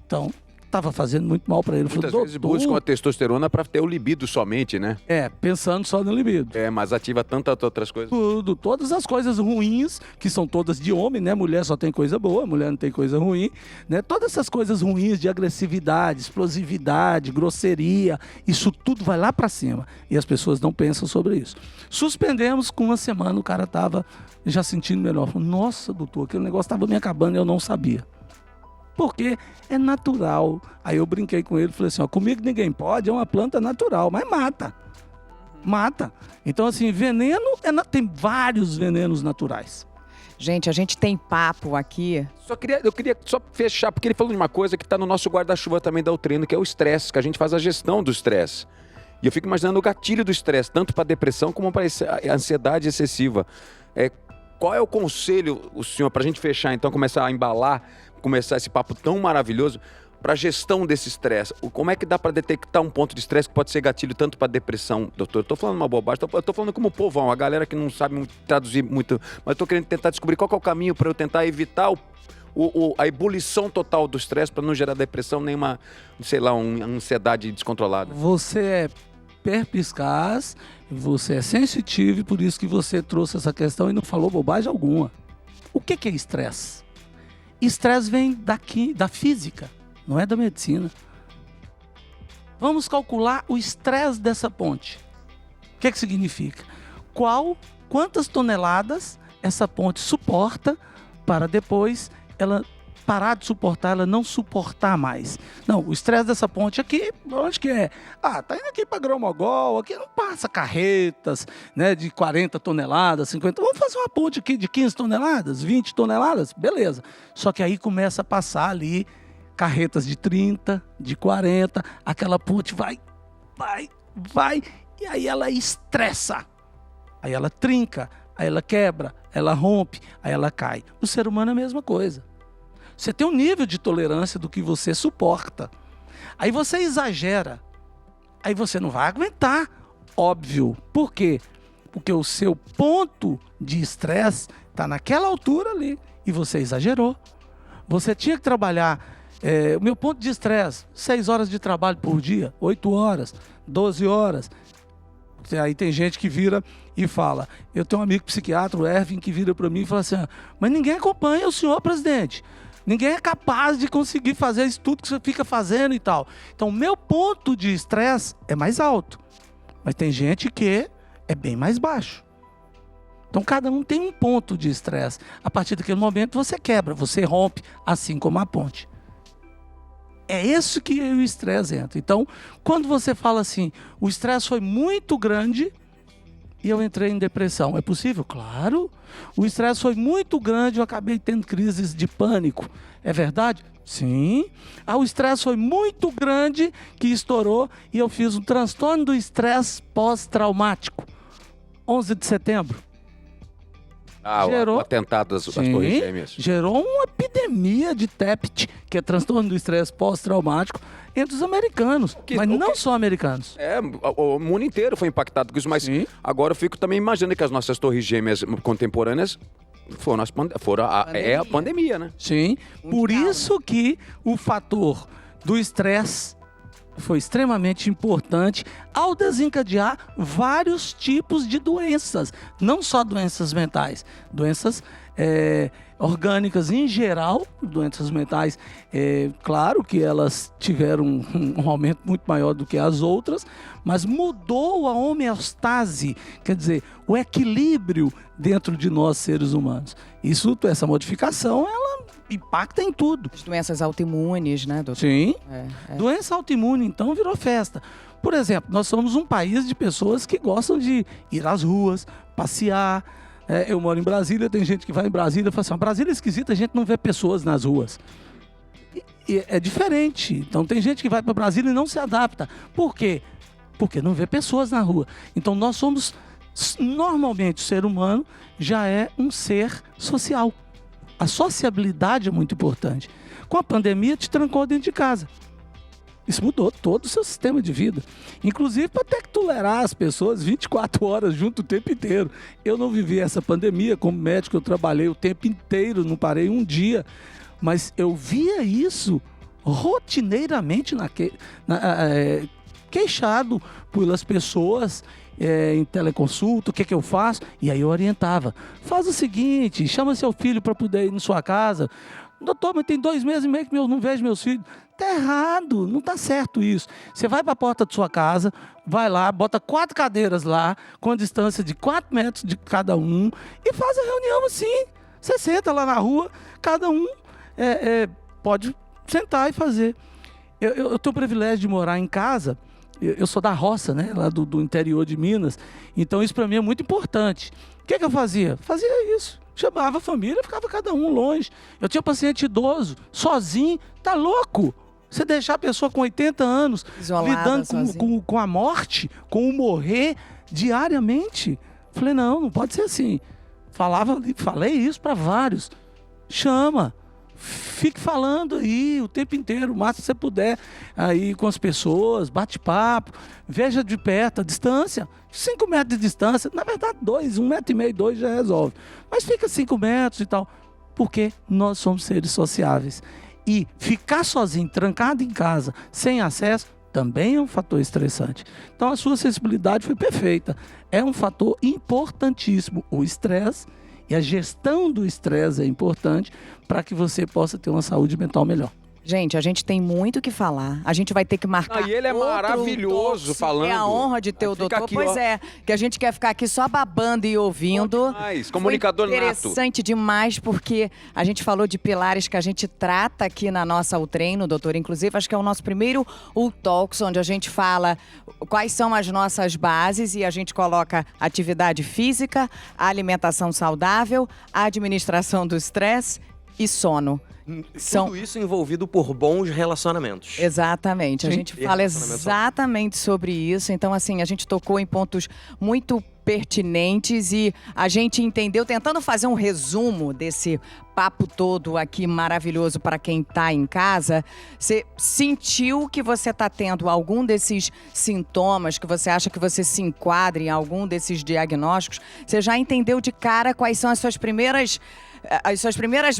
Então, estava fazendo muito mal para ele. muitas Falei, vezes buscam a testosterona para ter o libido somente, né? Pensando só no libido. Mas ativa tantas outras coisas. Tudo, todas as coisas ruins, que são todas de homem, né? Mulher só tem coisa boa, mulher não tem coisa ruim, né? Todas essas coisas ruins de agressividade, explosividade, grosseria, isso tudo vai lá para cima. E as pessoas não pensam sobre isso. Suspendemos, com uma semana o cara tava já sentindo melhor. Falei, nossa, doutor, aquele negócio estava me acabando e eu não sabia. Porque é natural. Aí eu brinquei com ele, falei assim, comigo ninguém pode, é uma planta natural, mas mata. Então assim, veneno, tem vários venenos naturais. Gente, a gente tem papo aqui. Eu queria só fechar, porque ele falou de uma coisa que está no nosso guarda-chuva também da Utreno, que é o estresse, que a gente faz a gestão do estresse. E eu fico imaginando o gatilho do estresse, tanto para depressão como para a ansiedade excessiva. Qual é o conselho, o senhor, para a gente fechar, então, começar a embalar, começar esse papo tão maravilhoso para a gestão desse estresse? Como é que dá para detectar um ponto de estresse que pode ser gatilho tanto para depressão, doutor? Eu estou falando uma bobagem, eu estou falando como povão, a galera que não sabe traduzir muito, mas estou querendo tentar descobrir qual que é o caminho para eu tentar evitar a ebulição total do estresse para não gerar depressão, nem uma ansiedade descontrolada. Você é perspicaz, você é sensitivo e por isso que você trouxe essa questão e não falou bobagem alguma. O que é estresse? Estresse vem da física, não é da medicina. Vamos calcular o estresse dessa ponte. O que significa? Quantas toneladas essa ponte suporta para depois ela parar de suportar, ela não suportar mais. Não, o estresse dessa ponte aqui, onde que é? Tá indo aqui para Grão-Mogol, aqui não passa carretas, né, de 40 toneladas, 50, vamos fazer uma ponte aqui de 15 toneladas, 20 toneladas, beleza. Só que aí começa a passar ali carretas de 30, de 40, aquela ponte vai, e aí ela estressa, aí ela trinca, aí ela quebra, ela rompe, aí ela cai. O ser humano é a mesma coisa. Você tem um nível de tolerância do que você suporta. Aí você exagera. Aí você não vai aguentar. Óbvio. Por quê? Porque o seu ponto de estresse está naquela altura ali. E você exagerou. Você tinha que trabalhar. O meu ponto de estresse, 6 horas de trabalho por dia, 8 horas, 12 horas. Aí tem gente que vira e fala. Eu tenho um amigo psiquiatra, o Ervin, que vira para mim e fala assim: mas ninguém acompanha o senhor, presidente. Ninguém é capaz de conseguir fazer isso tudo que você fica fazendo e tal. Então, o meu ponto de estresse é mais alto. Mas tem gente que é bem mais baixo. Então, cada um tem um ponto de estresse. A partir daquele momento, você quebra, você rompe, assim como a ponte. É isso que o estresse entra. Então, quando você fala assim, o estresse foi muito grande e eu entrei em depressão. É possível? Claro. O estresse foi muito grande, eu acabei tendo crises de pânico. É verdade? Sim. O estresse foi muito grande que estourou e eu fiz um transtorno do estresse pós-traumático. 11 de setembro. O atentado das Torres Gêmeas. Gerou uma epidemia de TEPT, que é transtorno do estresse pós-traumático, entre os americanos, mas não só americanos. O mundo inteiro foi impactado com isso, mas agagora eu fico também imaginando que as nossas Torres Gêmeas contemporâneas foram a pandemia, né? Sim, por isso que o fator do estresse foi extremamente importante ao desencadear vários tipos de doenças, não só doenças mentais, doenças orgânicas em geral, doenças mentais, claro que elas tiveram um aumento muito maior do que as outras, mas mudou a homeostase, quer dizer, o equilíbrio dentro de nós seres humanos. Essa modificação, ela impacta em tudo. As doenças autoimunes, né, doutor? Sim. Doença autoimune, então, virou festa. Por exemplo, nós somos um país de pessoas que gostam de ir às ruas, passear. Eu moro em Brasília, tem gente que vai em Brasília e fala assim, Brasília é esquisita, a gente não vê pessoas nas ruas. E é diferente. Então, tem gente que vai para Brasília e não se adapta. Por quê? Porque não vê pessoas na rua. Então, nós somos, normalmente, o ser humano já é um ser social. A sociabilidade é muito importante. Com a pandemia, te trancou dentro de casa. Isso mudou todo o seu sistema de vida. Inclusive para ter que tolerar as pessoas 24 horas junto o tempo inteiro. Eu não vivi essa pandemia. Como médico, eu trabalhei o tempo inteiro, não parei um dia. Mas eu via isso rotineiramente queixado pelas pessoas em teleconsulta, o que eu faço? E aí eu orientava. Faz o seguinte, chama seu filho para poder ir na sua casa. Doutor, mas tem 2 meses e meio que eu não vejo meus filhos. Tá errado, não tá certo isso. Você vai para a porta da sua casa, vai lá, bota 4 cadeiras lá, com a distância de 4 metros de cada um, e faz a reunião assim. Você senta lá na rua, cada um pode sentar e fazer. Eu tenho o privilégio de morar em casa. Eu sou da roça, né? Lá do interior de Minas. Então isso para mim é muito importante. O que eu fazia? Fazia isso. Chamava a família, ficava cada um longe. Eu tinha paciente idoso, sozinho. Tá louco? Você deixar a pessoa com 80 anos isolada, lidando com a morte, com o morrer diariamente. Falei, não pode ser assim. Falei isso para vários. Chama. Fique falando aí o tempo inteiro, o máximo que você puder, aí com as pessoas, bate papo, veja de perto a distância, 5 metros de distância, na verdade 2, 1,5 metro, 2 já resolve, mas fica 5 metros e tal, porque nós somos seres sociáveis, e ficar sozinho, trancado em casa, sem acesso, também é um fator estressante. Então a sua sensibilidade foi perfeita, é um fator importantíssimo, o estresse. E a gestão do estresse é importante para que você possa ter uma saúde mental melhor. Gente, a gente tem muito o que falar. A gente vai ter que marcar. E ele é outro maravilhoso Talks. falando. É a honra de ter o Fica doutor. aqui, Pois ó. é, que a gente quer ficar aqui só babando e ouvindo. Demais. Comunicador Foi nato. interessante demais, porque a gente falou de pilares que a gente trata aqui na nossa Treino, doutor. Inclusive, acho que é o nosso primeiro Talks, onde a gente fala quais são as nossas bases e a gente coloca atividade física, alimentação saudável, administração do estresse e sono. Tudo isso envolvido por bons relacionamentos. Exatamente. A Sim. gente E fala relacionamento exatamente sobre isso. Então, assim, a gente tocou em pontos muito pertinentes e a gente entendeu, tentando fazer um resumo desse papo todo aqui maravilhoso para quem está em casa. Você sentiu que você está tendo algum desses sintomas, que você acha que você se enquadra em algum desses diagnósticos? Você já entendeu de cara quais são as suas primeiras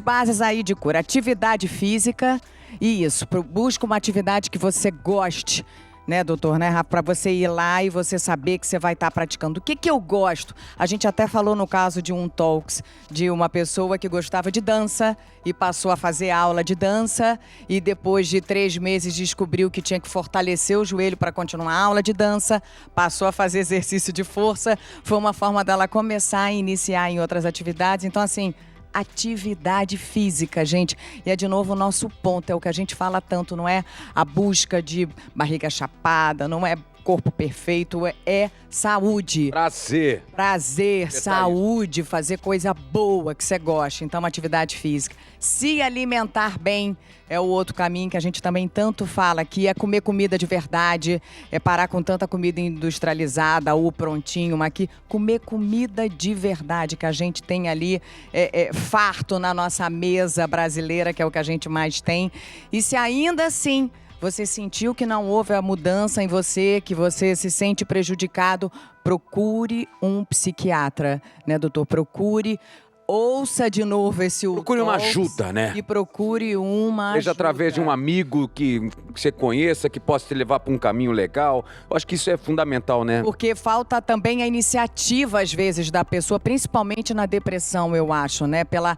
bases aí de cura? Atividade física e isso, busca uma atividade que você goste, né, doutor, né, Rafa? Para você ir lá e você saber que você vai estar praticando. O que eu gosto? A gente até falou no caso de um Talks, de uma pessoa que gostava de dança e passou a fazer aula de dança e depois de 3 meses descobriu que tinha que fortalecer o joelho para continuar a aula de dança, passou a fazer exercício de força. Foi uma forma dela começar a iniciar em outras atividades. Então, assim, atividade física, gente. E é de novo o nosso ponto, é o que a gente fala tanto, não é a busca de barriga chapada, não é corpo perfeito, é saúde. Prazer. Prazer, saúde, fazer coisa boa que você gosta. Então, uma atividade física. Se alimentar bem é o outro caminho que a gente também tanto fala aqui, é comer comida de verdade, é parar com tanta comida industrializada ou prontinho, mas aqui comer comida de verdade, que a gente tem ali farto na nossa mesa brasileira, que é o que a gente mais tem. E se ainda assim você sentiu que não houve a mudança em você, que você se sente prejudicado, procure um psiquiatra, né, doutor? Ouça de novo esse Procure uma Talks ajuda, né? E procure uma Seja ajuda. através de um amigo que você conheça, que possa te levar para um caminho legal. Eu acho que isso é fundamental, né? Porque falta também a iniciativa, às vezes, da pessoa, principalmente na depressão, eu acho, né? Pela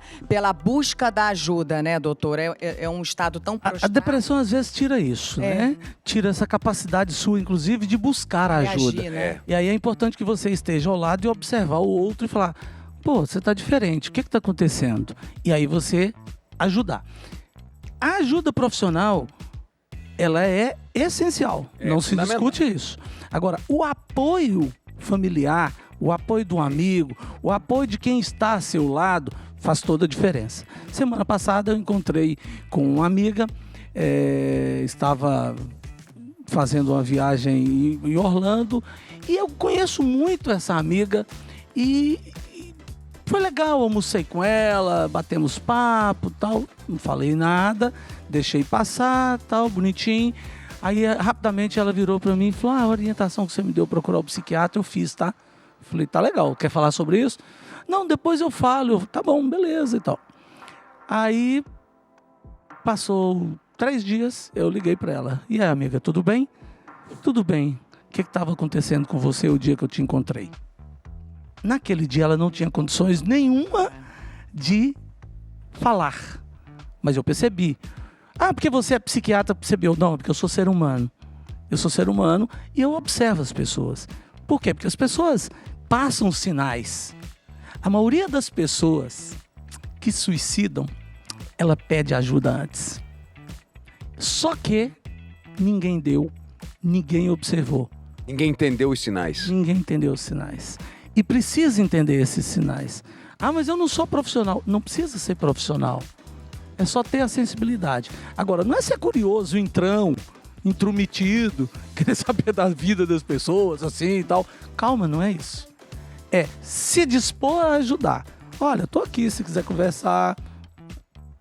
busca da ajuda, né, doutor? É um estado tão A prostrado. depressão às vezes tira isso, né? Tira essa capacidade sua, inclusive, de buscar a ajuda. Reagir, né? E aí é importante que você esteja ao lado e observar o outro e falar: pô, você tá diferente, o que tá acontecendo? E aí você ajudar. A ajuda profissional, ela é essencial, não se fundamental. discute isso. Agora, o apoio familiar, o apoio do amigo, o apoio de quem está a seu lado, faz toda a diferença. Semana passada eu encontrei com uma amiga, estava fazendo uma viagem em Orlando e eu conheço muito essa amiga e foi legal, almocei com ela, batemos papo, tal, não falei nada, deixei passar, tal, bonitinho. Aí rapidamente ela virou pra mim e falou: a orientação que você me deu procurar o psiquiatra eu fiz, tá? Falei: tá legal, quer falar sobre isso? Não, depois eu falo. Tá bom, beleza e tal. Aí passou 3 dias, eu liguei pra ela: e aí, amiga, tudo bem? Tudo bem. O que estava acontecendo com você o dia que eu te encontrei? Naquele dia ela não tinha condições nenhuma de falar. Mas eu percebi. Ah, porque você é psiquiatra, percebeu? Não, porque eu sou ser humano. Eu sou ser humano e eu observo as pessoas. Por quê? Porque as pessoas passam sinais. A maioria das pessoas que suicidam, ela pede ajuda antes. Só que ninguém deu, ninguém observou. Ninguém entendeu os sinais. Ninguém entendeu os sinais. E precisa entender esses sinais. Ah, mas eu não sou profissional. Não precisa ser profissional. É só ter a sensibilidade. Agora, não é ser curioso, intrometido, querer saber da vida das pessoas, assim e tal. Calma, não é isso. É se dispor a ajudar. Olha, tô aqui, se quiser conversar,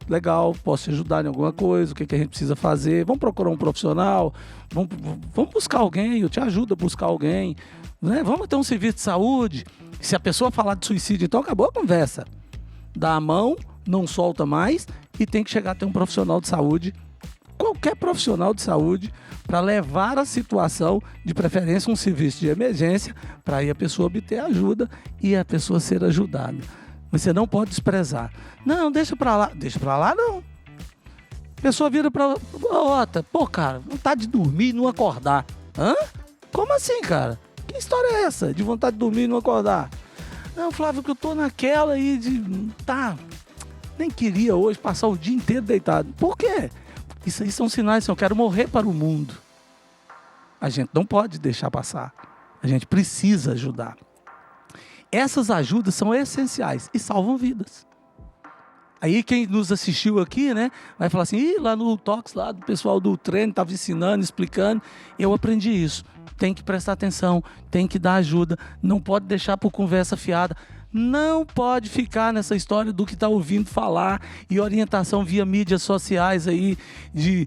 legal, posso te ajudar em alguma coisa, o que a gente precisa fazer. Vamos procurar um profissional, vamos buscar alguém, eu te ajudo a buscar alguém. Né? Vamos ter um serviço de saúde. Se a pessoa falar de suicídio, então acabou a conversa. Dá a mão, não solta mais e tem que chegar a ter um profissional de saúde, qualquer profissional de saúde, para levar a situação, de preferência um serviço de emergência, para aí a pessoa obter ajuda e a pessoa ser ajudada. Mas você não pode desprezar. Não, deixa para lá. Deixa para lá não. pessoa vira pra outra, pô, cara, vontade de dormir e não acordar. Hã? Como assim, cara? Que história é essa de vontade de dormir e não acordar? Não, Flávio, que eu tô naquela aí de... Tá, nem queria hoje passar o dia inteiro deitado. Por quê? Isso aí são sinais, eu quero morrer para o mundo. A gente não pode deixar passar. A gente precisa ajudar. Essas ajudas são essenciais e salvam vidas. Aí quem nos assistiu aqui, né, vai falar assim, ih, lá no Talks, lá do pessoal do treino, estava ensinando, explicando. Eu aprendi isso. Tem que prestar atenção, tem que dar ajuda, não pode deixar por conversa fiada. Não pode ficar nessa história do que está ouvindo falar e orientação via mídias sociais aí de...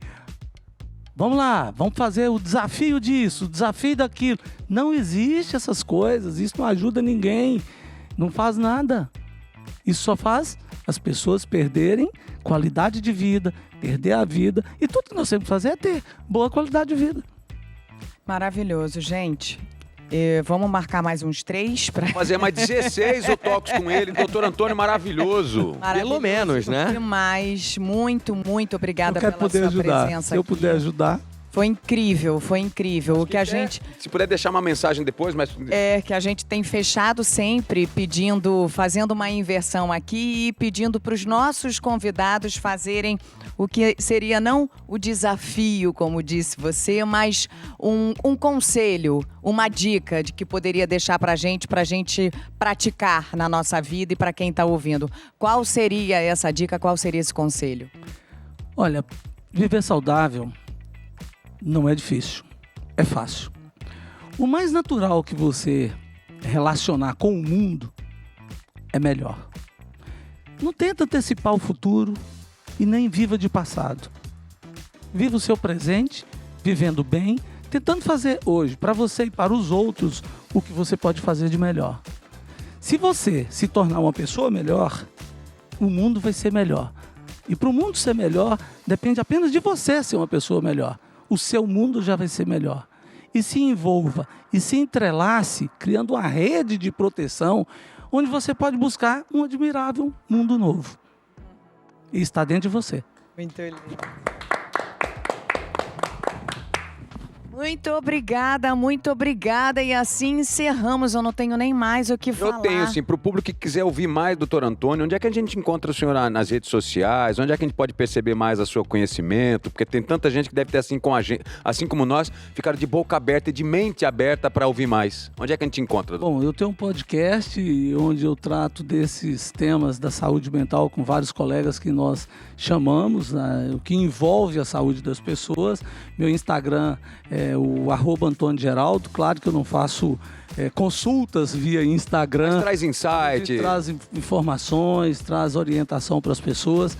Vamos lá, vamos fazer o desafio disso, o desafio daquilo. Não existe essas coisas, isso não ajuda ninguém, não faz nada. Isso só faz as pessoas perderem qualidade de vida, perder a vida. E tudo que nós temos que fazer é ter boa qualidade de vida. Maravilhoso, gente. Vamos marcar mais uns 3 para Fazer mais 16 o Talks com ele, doutor Antônio, maravilhoso. Pelo menos, né? Demais. Muito, muito obrigada Eu quero pela poder sua ajudar. presença Se eu aqui. puder ajudar. Foi incrível, foi incrível. O que a gente Se puder deixar uma mensagem depois, mas... que a gente tem fechado sempre fazendo uma inversão aqui e pedindo para os nossos convidados fazerem o que seria não o desafio, como disse você, mas um conselho, uma dica de que poderia deixar para a gente praticar na nossa vida e para quem está ouvindo. Qual seria essa dica, qual seria esse conselho? Olha, viver saudável não é difícil, é fácil. O mais natural que você relacionar com o mundo é melhor. Não tenta antecipar o futuro e nem viva de passado. Viva o seu presente, vivendo bem, tentando fazer hoje, para você e para os outros, o que você pode fazer de melhor. Se você se tornar uma pessoa melhor, o mundo vai ser melhor. E para o mundo ser melhor, depende apenas de você ser uma pessoa melhor. O seu mundo já vai ser melhor. E se envolva e se entrelace, criando uma rede de proteção, onde você pode buscar um admirável mundo novo. E está dentro de você. Muito lindo. Muito obrigada. E assim encerramos. Eu não tenho nem mais o que falar. Eu tenho, sim. Para o público que quiser ouvir mais, doutor Antônio, onde é que a gente encontra o senhor nas redes sociais? Onde é que a gente pode perceber mais o seu conhecimento? Porque tem tanta gente que deve ter, assim como nós, ficaram de boca aberta e de mente aberta para ouvir mais. Onde é que a gente encontra, doutor? Bom, eu tenho um podcast onde eu trato desses temas da saúde mental com vários colegas que nós chamamos, né, o que envolve a saúde das pessoas. Meu Instagram é o @Antônio Geraldo. Claro que eu não faço consultas via Instagram. Mas traz insight. Traz informações, traz orientação para as pessoas.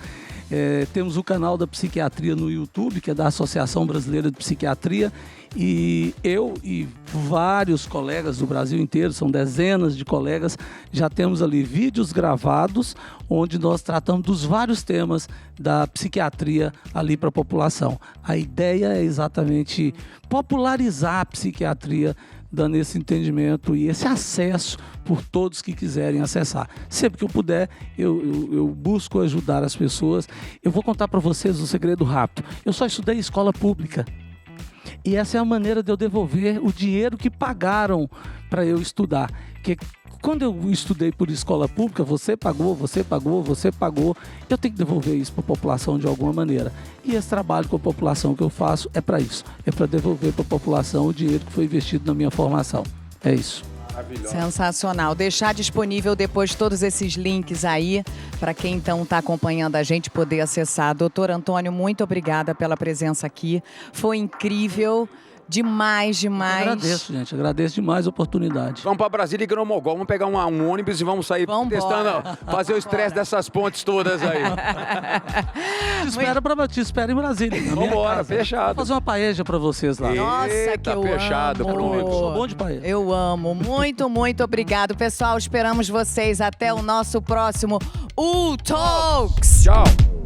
Temos o canal da psiquiatria no YouTube, que é da Associação Brasileira de Psiquiatria, e eu e vários colegas do Brasil inteiro, são dezenas de colegas, já temos ali vídeos gravados onde nós tratamos dos vários temas da psiquiatria ali para a população. A ideia é exatamente popularizar a psiquiatria, dando esse entendimento e esse acesso por todos que quiserem acessar. Sempre que eu puder, eu busco ajudar as pessoas. Eu vou contar para vocês um segredo rápido. Eu só estudei em escola pública. E essa é a maneira de eu devolver o dinheiro que pagaram para eu estudar. Porque quando eu estudei por escola pública, você pagou, eu tenho que devolver isso para a população de alguma maneira. E esse trabalho com a população que eu faço é para isso. É para devolver para a população o dinheiro que foi investido na minha formação. É isso. Sensacional. Deixar disponível depois todos esses links aí para quem então está acompanhando a gente poder acessar. Doutor Antônio, muito obrigada pela presença aqui. Foi incrível. Demais. Agradeço, gente. Agradeço demais a oportunidade. Vamos para Brasília e Grão-Mogol. Vamos pegar um ônibus e vamos sair testando, fazer o estresse dessas pontes todas aí. Te espero em Brasília. Vamos embora, fechado. Vou fazer uma paeja para vocês lá. Nossa, que eu fechado, amo. pronto. Sou bom de paeja. Eu amo. Muito obrigado, pessoal. Esperamos vocês até o nosso próximo U Talks. Tchau.